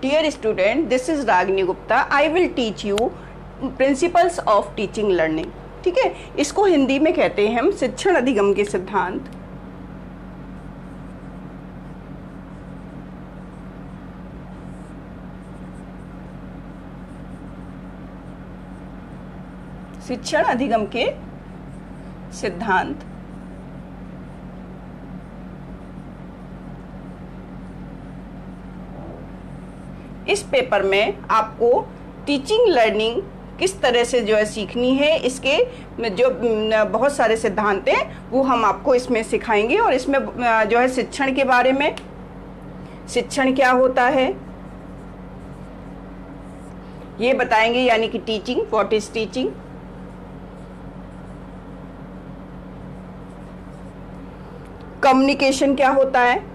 Dear student, this is Ragini Gupta. I will teach you principles of teaching learning. ठीक है, इसको हिंदी में कहते हैं हम शिक्षण अधिगम के सिद्धांत। शिक्षण अधिगम के सिद्धांत। इस पेपर में आपको टीचिंग लर्निंग किस तरह से जो है सीखनी है, इसके जो बहुत सारे सिद्धांत हैं वो हम आपको इसमें सिखाएंगे। और इसमें जो है शिक्षण के बारे में, शिक्षण क्या होता है ये बताएंगे, यानी कि teaching, what is teaching. Communication क्या होता है,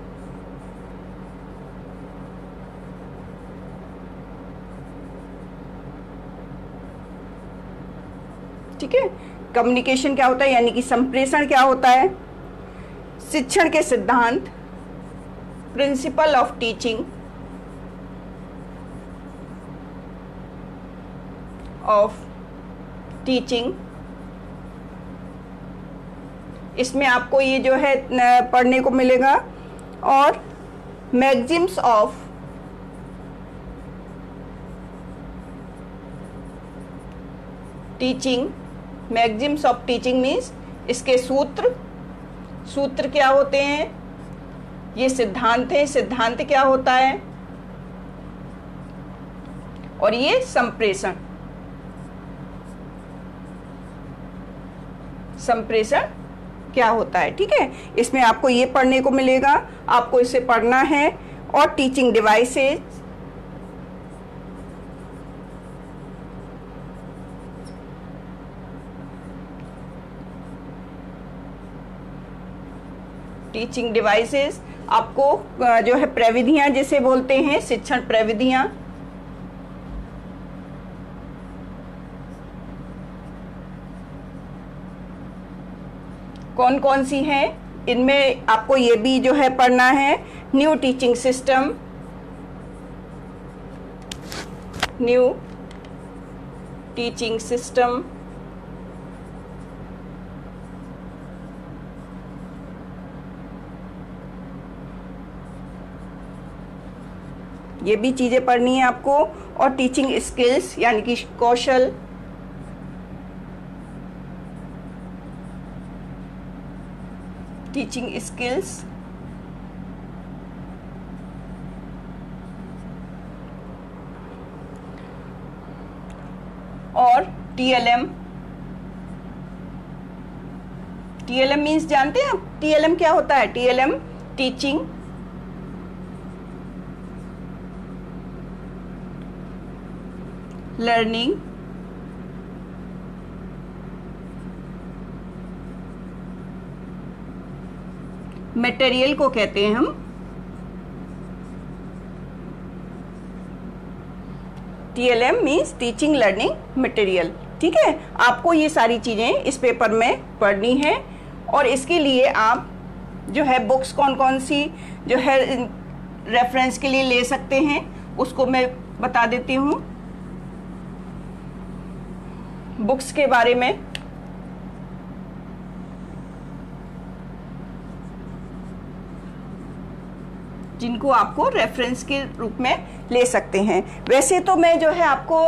ठीक है, कम्युनिकेशन क्या होता है यानी कि संप्रेषण क्या होता है। शिक्षण के सिद्धांत, प्रिंसिपल ऑफ टीचिंग, इसमें आपको ये जो है पढ़ने को मिलेगा। और Maxim's of teaching, Maxim's of teaching means इसके सूत्र क्या होते हैं, ये सिद्धांत है, सिद्धांत क्या होता है, और ये संप्रेषण क्या होता है। ठीक है, इसमें आपको ये पढ़ने को मिलेगा, आपको इसे पढ़ना है। और टीचिंग डिवाइसेस, आपको जो है प्रविधियां जिसे बोलते हैं, शिक्षण प्रविधियां। कौन कौन सी हैं, इनमें आपको ये भी जो है पढ़ना है। न्यू टीचिंग सिस्टम, ये भी चीजें पढ़नी है आपको। और टीचिंग स्किल्स यानी कि कौशल, टीचिंग स्किल्स। और टीएलएम मीन्स जानते हैं आप, टीएलएम क्या होता है। टीएलएम टीचिंग लर्निंग मटेरियल को कहते हैं हम। TLM means teaching learning material. ठीक है, आपको ये सारी चीजें इस पेपर में पढ़नी है। और इसके लिए आप जो है बुक्स कौन कौन सी जो है रेफरेंस के लिए ले सकते हैं, उसको मैं बता देती हूँ। बुक्स के बारे में, जिनको आपको रेफरेंस के रूप में ले सकते हैं। वैसे तो मैं जो है आपको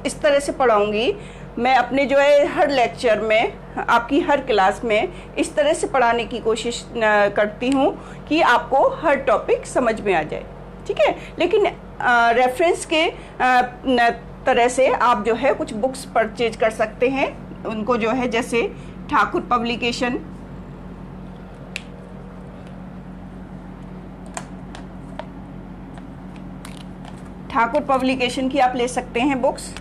इस तरह से पढ़ाऊंगी, मैं अपने जो है हर लेक्चर में, आपकी हर क्लास में इस तरह से पढ़ाने की कोशिश करती हूँ कि आपको हर टॉपिक समझ में आ जाए। ठीक है, लेकिन रेफरेंस के तरह से आप जो है कुछ बुक्स परचेज कर सकते हैं। उनको जो है जैसे ठाकुर पब्लिकेशन की आप ले सकते हैं बुक्स।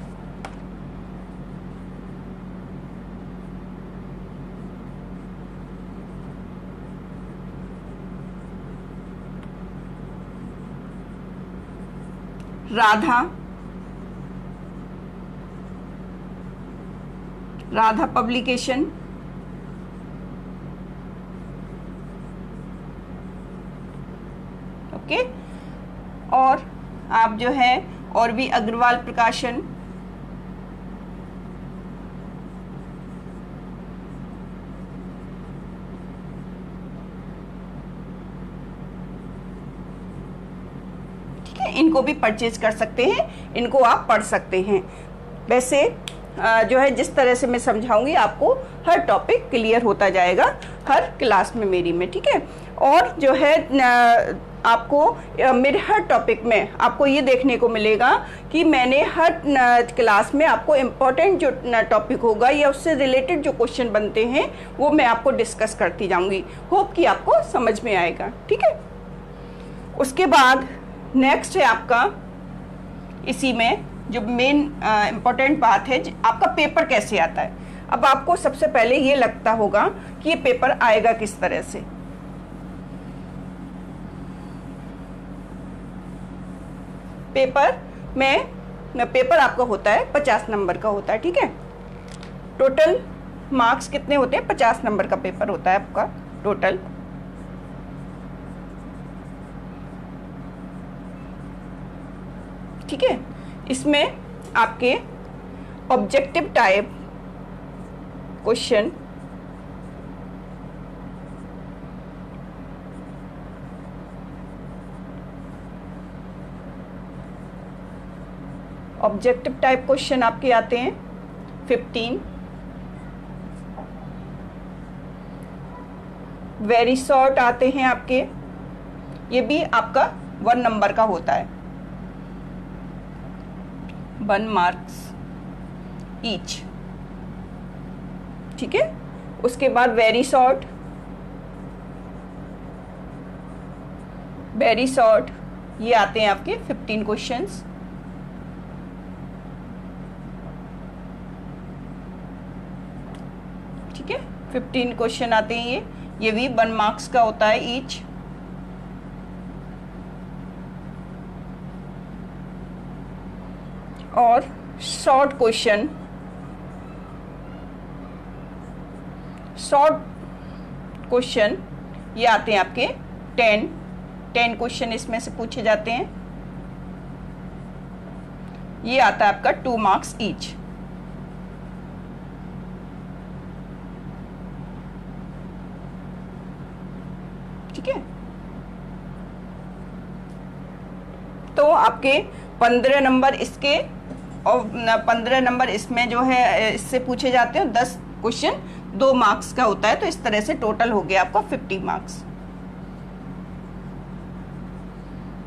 Radha publication, okay. और आप जो है और भी अग्रवाल प्रकाशन, ठीक है, इनको भी परचेज कर सकते हैं, इनको आप पढ़ सकते हैं। वैसे जो है जिस तरह से मैं समझाऊंगी आपको हर टॉपिक क्लियर होता जाएगा हर क्लास में मेरी में, ठीक है। और जो है आपको मेरे हर टॉपिक में आपको ये देखने को मिलेगा कि मैंने हर क्लास में आपको इम्पोर्टेंट जो टॉपिक होगा या उससे रिलेटेड जो क्वेश्चन बनते हैं वो मैं आपको डिस्कस करती जाऊंगी। होप कि आपको समझ में आएगा, ठीक है। उसके बाद नेक्स्ट है आपका, इसी में जो मेन इम्पोर्टेंट बात है, आपका पेपर कैसे आता है। अब आपको सबसे पहले ये लगता होगा कि ये पेपर आएगा किस तरह से। पेपर आपका होता है 50 नंबर का होता है, ठीक है। टोटल मार्क्स कितने होते हैं, 50 नंबर का पेपर होता है आपका टोटल। ठीक है, इसमें आपके objective type question, objective type question आपके आते हैं 15। वेरी शॉर्ट आते हैं आपके, ये भी आपका 1 नंबर का होता है, 1 मार्क्स ईच, ठीक है। उसके बाद वेरी शॉर्ट ये आते हैं आपके 15 क्वेश्चंस। ठीक है, 15 क्वेश्चन आते हैं ये भी 1 मार्क्स का होता है ईच। और शॉर्ट क्वेश्चन ये आते हैं आपके 10 क्वेश्चन इसमें से पूछे जाते हैं। ये आता है आपका 2 मार्क्स ईच। ठीक है, तो आपके 15 नंबर इसके और 15 नंबर इसमें जो है इससे पूछे जाते हैं। 10 क्वेश्चन 2 मार्क्स का होता है, तो इस तरह से टोटल हो गया आपका 50 मार्क्स।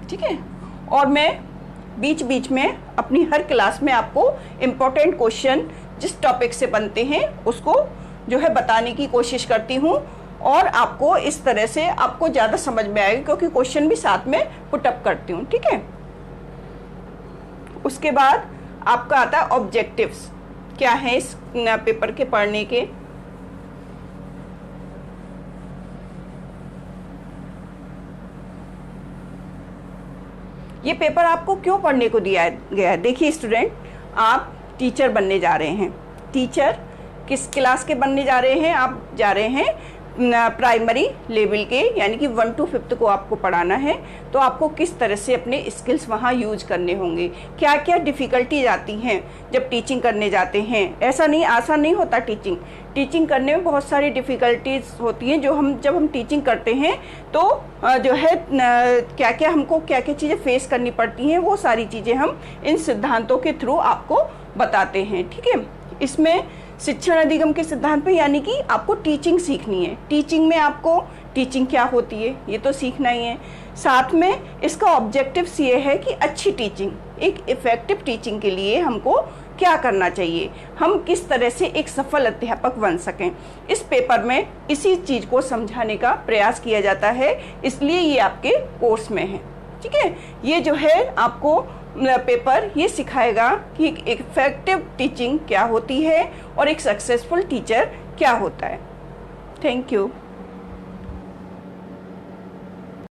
ठीक है, और मैं बीच बीच में अपनी हर क्लास में आपको इम्पोर्टेंट क्वेश्चन जिस टॉपिक से बनते हैं उसको जो है बताने की कोशिश करती हूँ, और आपको इस तरह से आपको ज़्यादा समझ में आएगा क्योंकि क्वेश्चन भी साथ में पुटअप करती हूँ। ठीक है, उसके बाद आपका आता है ऑब्जेक्टिव्स, क्या है इस पेपर के पढ़ने के। ये पेपर आपको क्यों पढ़ने को दिया गया है। देखिए स्टूडेंट, आप टीचर बनने जा रहे हैं। टीचर किस क्लास के बनने जा रहे हैं, आप जा रहे हैं प्राइमरी लेवल के, यानी कि 1 to 5 को आपको पढ़ाना है। तो आपको किस तरह से अपने स्किल्स वहाँ यूज करने होंगे, क्या क्या डिफ़िकल्टीज आती हैं जब टीचिंग करने जाते हैं। ऐसा नहीं, आसान नहीं होता टीचिंग करने में बहुत सारी डिफ़िकल्टीज होती हैं। जब हम टीचिंग करते हैं तो जो है क्या क्या चीज़ें फेस करनी पड़ती हैं, वो सारी चीज़ें हम इन सिद्धांतों के थ्रू आपको बताते हैं। ठीक है, इसमें शिक्षण अधिगम के सिद्धांत पे, यानी कि आपको टीचिंग सीखनी है। टीचिंग में आपको टीचिंग क्या होती है ये तो सीखना ही है। साथ में इसका ऑब्जेक्टिव्स ये है कि अच्छी टीचिंग, एक इफेक्टिव टीचिंग के लिए हमको क्या करना चाहिए, हम किस तरह से एक सफल अध्यापक बन सकें। इस पेपर में इसी चीज़ को समझाने का प्रयास किया जाता है, इसलिए ये आपके कोर्स में है। ठीक है, ये जो है आपको पेपर ये सिखाएगा कि एक इफेक्टिव टीचिंग क्या होती है और एक सक्सेसफुल टीचर क्या होता है। Thank you.